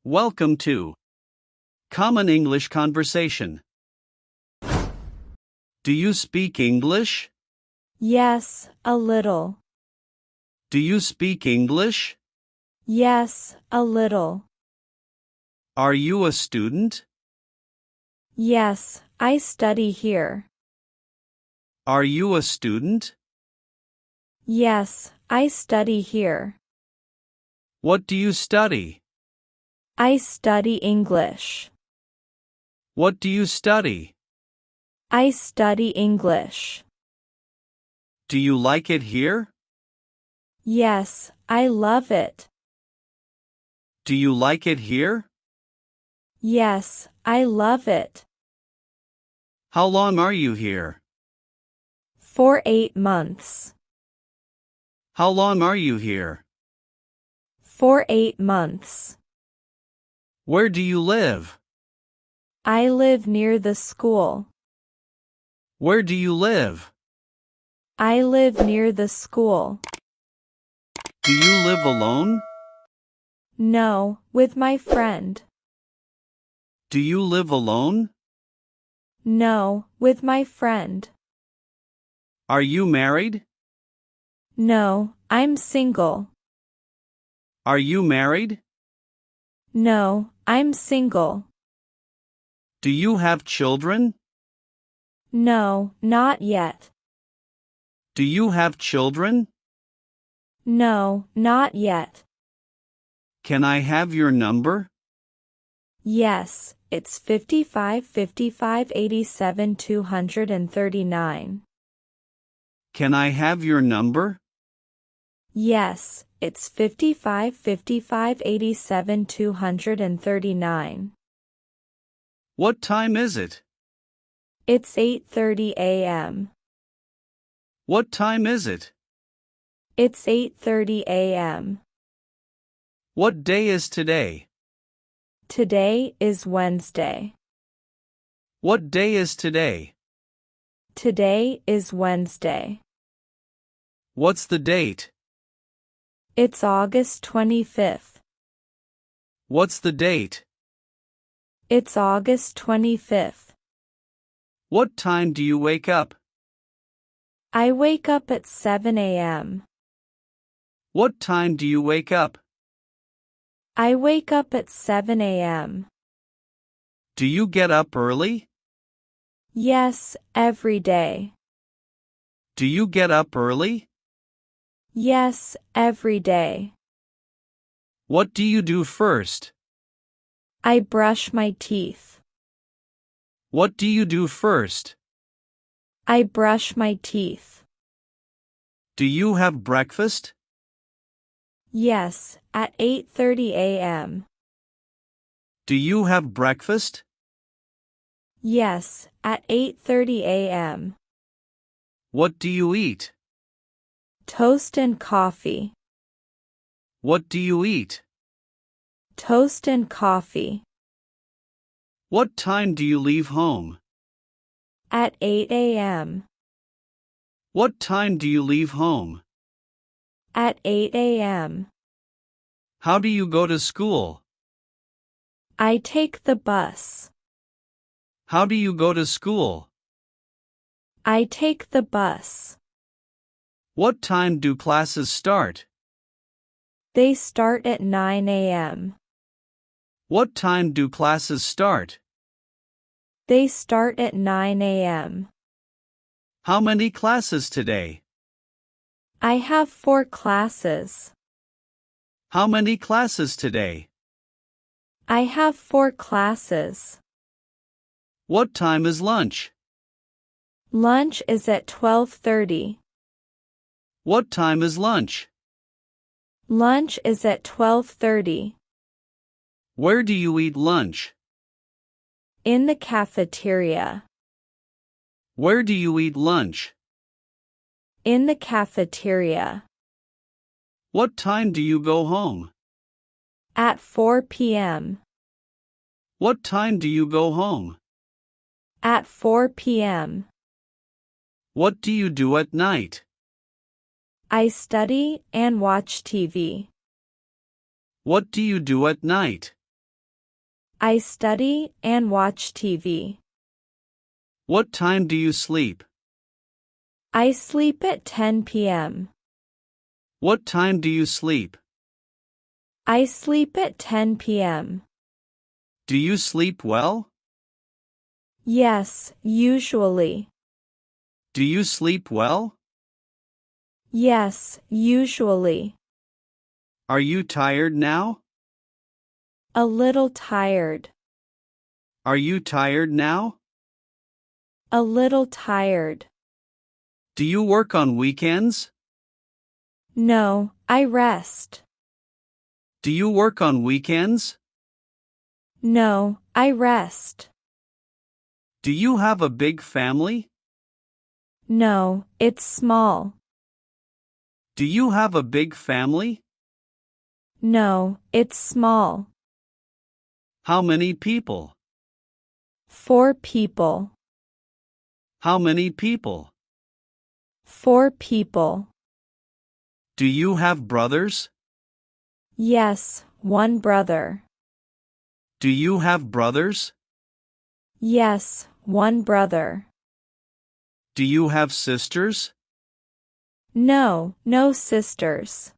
Welcome to Common English Conversation. Do you speak English? Yes, a little. Do you speak English? Yes, a little. Are you a student? Yes, I study here. Are you a student? Yes, I study here. What do you study? I study English. What do you study? I study English. Do you like it here? Yes, I love it. Do you like it here? Yes, I love it. How long are you here? For 8 months. How long are you here? For 8 months. Where do you live? I live near the school. Where do you live? I live near the school. Do you live alone? No, with my friend. Do you live alone? No, with my friend. Are you married? No, I'm single. Are you married? No, I'm single. Do you have children? No, not yet. Do you have children? No, not yet. Can I have your number? Yes, it's 55 55 87 239. Can I have your number? Yes, it's 55 55 87 239. What time is it? It's 8:30 a.m. What time is it? It's 8:30 a.m. What day is today? Today is Wednesday. What day is today? Today is Wednesday. What's the date? It's August 25th. What's the date? It's August 25th. What time do you wake up? I wake up at 7 a.m. What time do you wake up? I wake up at 7 a.m. Do you get up early? Yes, every day. Do you get up early? Yes, every day. What do you do first? I brush my teeth. What do you do first? I brush my teeth. Do you have breakfast? Yes, at 8:30 a.m. Do you have breakfast? Yes, at 8:30 a.m. What do you eat? Toast and coffee. What do you eat? Toast and coffee. What time do you leave home? At 8 a.m. What time do you leave home? At 8 a.m. How do you go to school? I take the bus. How do you go to school? I take the bus. What time do classes start? They start at 9 a.m. What time do classes start? They start at 9 a.m. How many classes today? I have 4 classes. How many classes today? I have 4 classes. What time is lunch? Lunch is at 12:30. What time is lunch? Lunch is at 12:30. Where do you eat lunch? In the cafeteria. Where do you eat lunch? In the cafeteria. What time do you go home? At 4 p.m. What time do you go home? At 4 p.m. What do you do at night? I study and watch TV. What do you do at night? I study and watch TV. What time do you sleep? I sleep at 10 p.m. What time do you sleep? I sleep at 10 p.m. Do you sleep well? Yes, usually. Do you sleep well? Yes, usually. Are you tired now? A little tired. Are you tired now? A little tired. Do you work on weekends? No, I rest. Do you work on weekends? No, I rest. Do you have a big family? No, it's small. Do you have a big family? No, it's small. How many people? 4 people. How many people? 4 people. Do you have brothers? Yes, 1 brother. Do you have brothers? Yes, 1 brother. Do you have sisters? No, no sisters.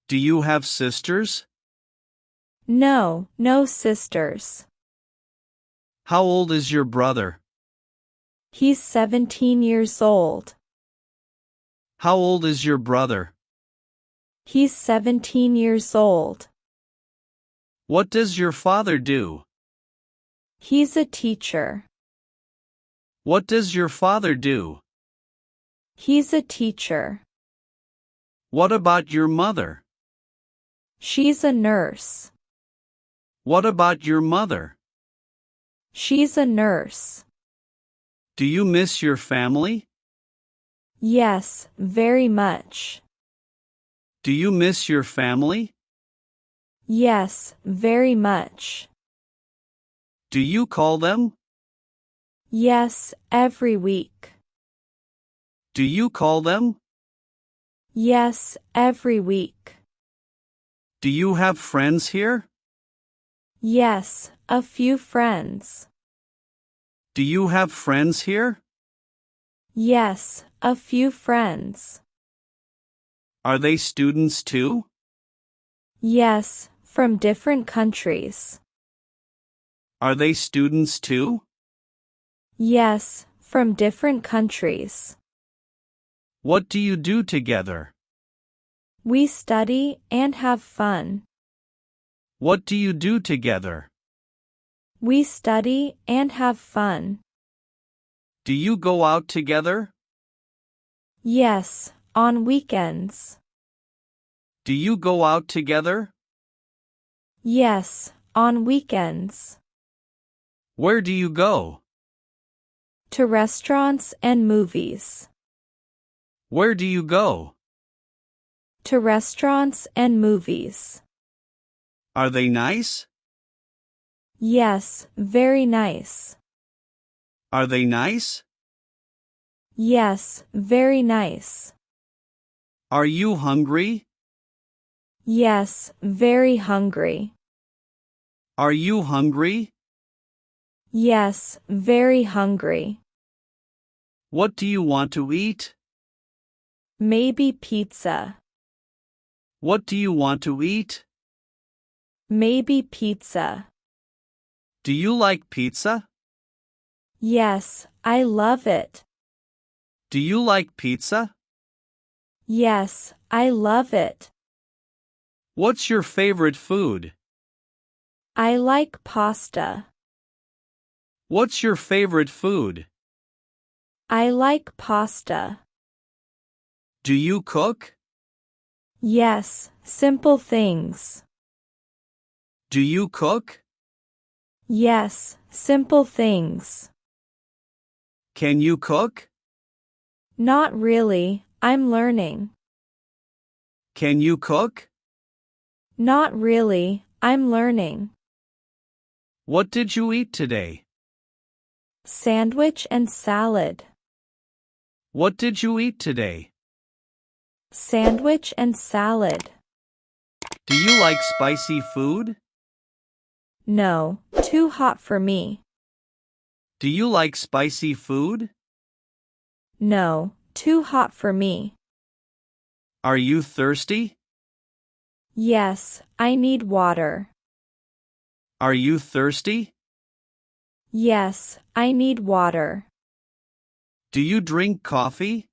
Do you have sisters? No, no sisters. How old is your brother? He's 17 years old. How old is your brother? He's 17 years old. What does your father do? He's a teacher. What does your father do? He's a teacher. What about your mother? She's a nurse. What about your mother? She's a nurse. Do you miss your family? Yes, very much. Do you miss your family? Yes, very much. Do you call them? Yes, every week. Do you call them? Yes, every week. Do you have friends here? Yes, a few friends. Do you have friends here? Yes, a few friends. Are they students too? Yes, from different countries. Are they students too? Yes, from different countries. What do you do together? We study and have fun. What do you do together? We study and have fun. Do you go out together? Yes, on weekends. Do you go out together? Yes, on weekends. Where do you go? To restaurants and movies. Where do you go? To restaurants and movies. Are they nice? Yes, very nice. Are they nice? Yes, very nice. Are you hungry? Yes, very hungry. Are you hungry? Yes, very hungry. What do you want to eat? Maybe pizza. What do you want to eat? Maybe pizza. Do you like pizza? Yes, I love it. Do you like pizza? Yes, I love it. What's your favorite food? I like pasta. What's your favorite food? I like pasta. Do you cook? Yes, simple things. Do you cook? Yes, simple things. Can you cook? Not really, I'm learning. Can you cook? Not really, I'm learning. What did you eat today? Sandwich and salad. What did you eat today? Sandwich and salad. Do you like spicy food? No, too hot for me. Do you like spicy food? No, too hot for me. Are you thirsty? Yes, I need water. Are you thirsty? Yes, I need water. Do you drink coffee?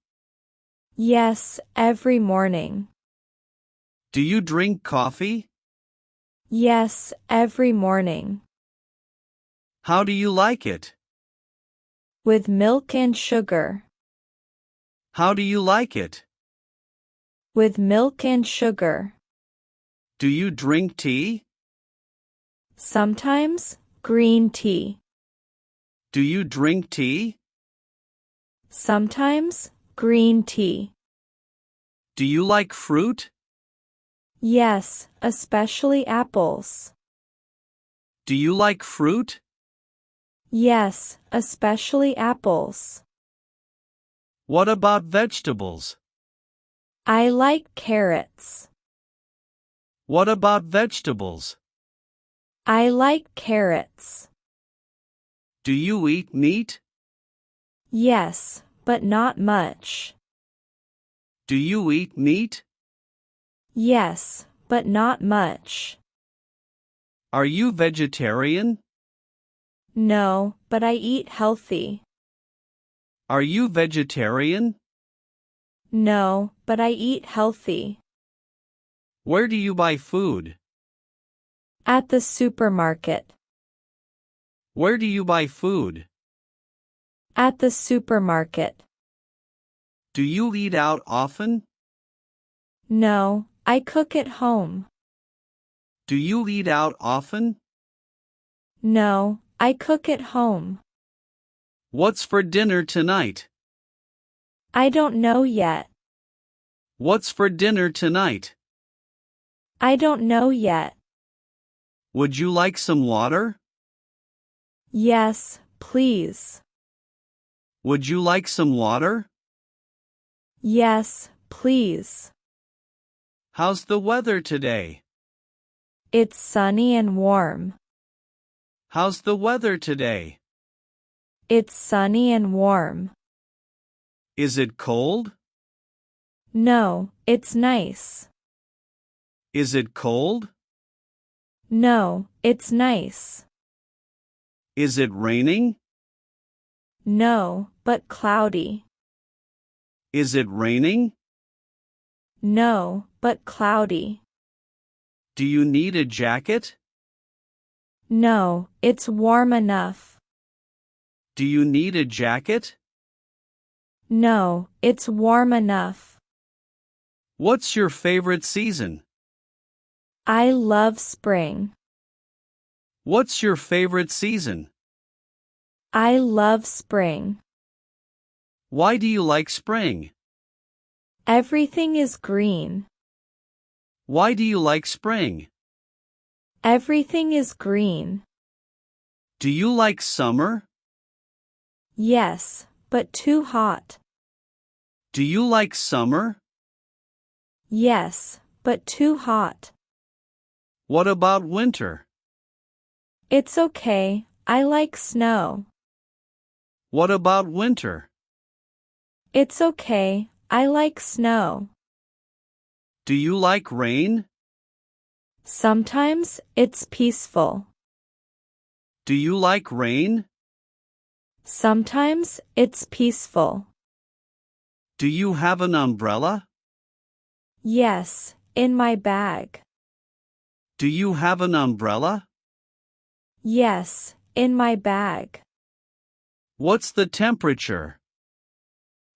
Yes, every morning. Do you drink coffee? Yes, every morning. How do you like it? With milk and sugar. How do you like it? With milk and sugar. Do you drink tea? Sometimes, green tea. Do you drink tea? Sometimes, green tea. Do you like fruit? Yes, especially apples. Do you like fruit? Yes, especially apples. What about vegetables? I like carrots. What about vegetables? I like carrots. Do you eat meat? Yes, but not much. Do you eat meat? Yes, but not much. Are you vegetarian? No, but I eat healthy. Are you vegetarian? No, but I eat healthy. Where do you buy food? At the supermarket. Where do you buy food? At the supermarket. Do you eat out often? No, I cook at home. Do you eat out often? No, I cook at home. What's for dinner tonight? I don't know yet. What's for dinner tonight? I don't know yet. Would you like some water? Yes, please. Would you like some water? Yes, please. How's the weather today? It's sunny and warm. How's the weather today? It's sunny and warm. Is it cold? No, it's nice. Is it cold? No, it's nice. Is it raining? No, but cloudy. Is it raining? No, but cloudy. Do you need a jacket? No, it's warm enough. Do you need a jacket? No, it's warm enough. What's your favorite season? I love spring. What's your favorite season? I love spring. Why do you like spring? Everything is green. Why do you like spring? Everything is green. Do you like summer? Yes, but too hot. Do you like summer? Yes, but too hot. What about winter? It's okay, I like snow. What about winter? It's okay, I like snow. Do you like rain? Sometimes it's peaceful. Do you like rain? Sometimes it's peaceful. Do you have an umbrella? Yes, in my bag. Do you have an umbrella? Yes, in my bag. What's the temperature?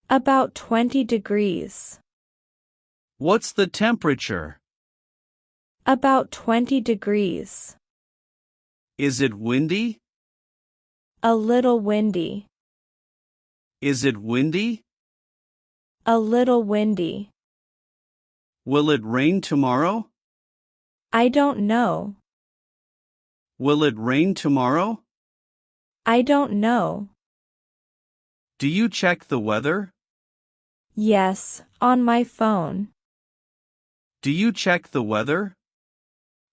About 20 degrees. What's the temperature? About 20 degrees. Is it windy? A little windy. Is it windy? A little windy. Will it rain tomorrow? I don't know. Will it rain tomorrow? I don't know. Do you check the weather? Yes, on my phone. Do you check the weather?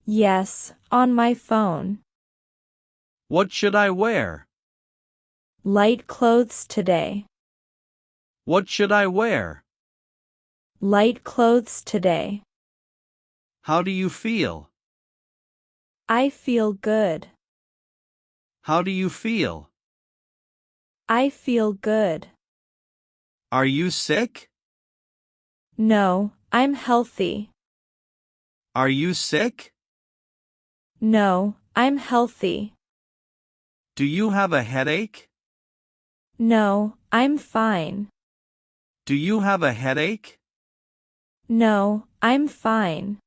Yes, on my phone. What should I wear? Light clothes today. What should I wear? Light clothes today. How do you feel? I feel good. How do you feel? I feel good. Are you sick? No, I'm healthy. Are you sick? No, I'm healthy. Do you have a headache? No, I'm fine. Do you have a headache? No, I'm fine.